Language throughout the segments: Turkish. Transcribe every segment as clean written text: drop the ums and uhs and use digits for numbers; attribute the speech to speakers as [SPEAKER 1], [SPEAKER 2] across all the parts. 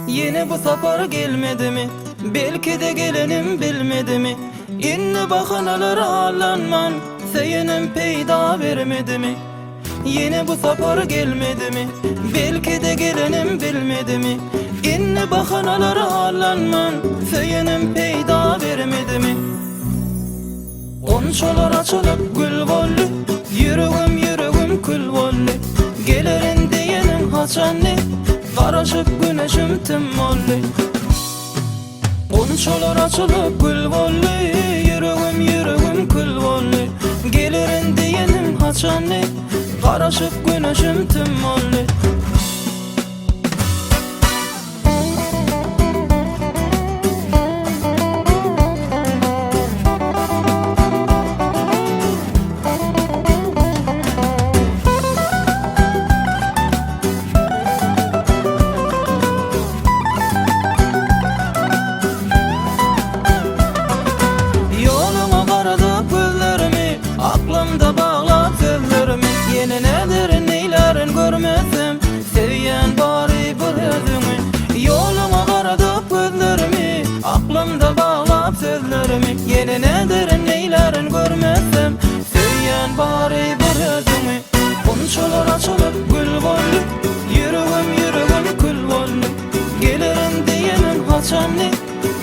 [SPEAKER 1] Yine bu safar gelmedi mi? Belki de gelenim bilmedi mi? İnni bahanalara allanman Seyenim peyda vermedi mi? Yine bu safar gelmedi mi? Belki de gelenim bilmedi mi? İnni bahanalara allanman Seyenim peyda vermedi mi? Onçalar açılıp gül vollu Yüreğim yüreğim kül vollu Gelirin diyenim haçanlı Karışıp güneşim tüm mollu Onçalar açılıp gül vollu Yüreğim yüreğim kül vollu Gelirin diyenim haçanlı Karışıp güneşim tüm mollu Aklımda bağlap sözlerimi Yeni nedir neylerin görmezsem Seviyen bari bir özümü Yoluma karadık gözlerimi Aklımda bağlap sözlerimi Yeni nedir neylerin görmezsem Seviyen bari bir özümü Konuşulur açılıp gül vollu Yüreğim yüreğim kül vollu Gelirin diyenin haçanlı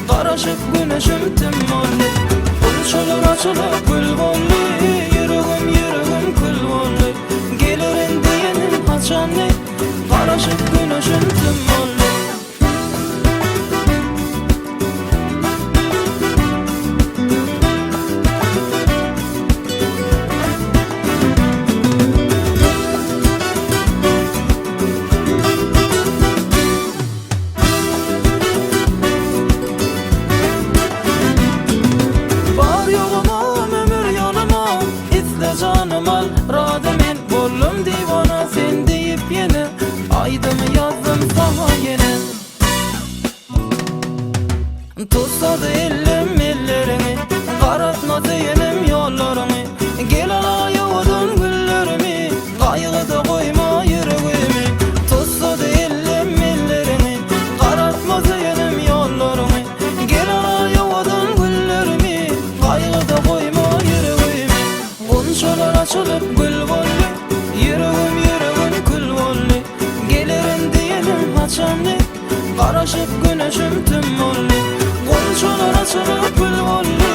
[SPEAKER 1] Karışıp güneşim tüm mollu Konuşulur açılıp gül vollu Yüreğim yüreğim kül vollu Gelirin diyenin haçanlı Karışıp güneşim tüm mollu Canım al rademin Bollum divana sen deyip yine Aydımı yazdım sana yine Tutsadı elim ellerimi Karatma diyelim yollarımı Gel ala yoğudun güllerimi Kaygıda koyma yüreğimi Tutsadı elim ellerimi Karatma diyelim yollarımı Gel ala yoğudun güllerimi Kaygıda koyma yüreğimi Konuşular açılıp gül vollu Yüreğim yüreğim kül vollu Gelirin diyelim haçanlı Karışıp güneşim tüm mollu Konuşular açılıp gül vollu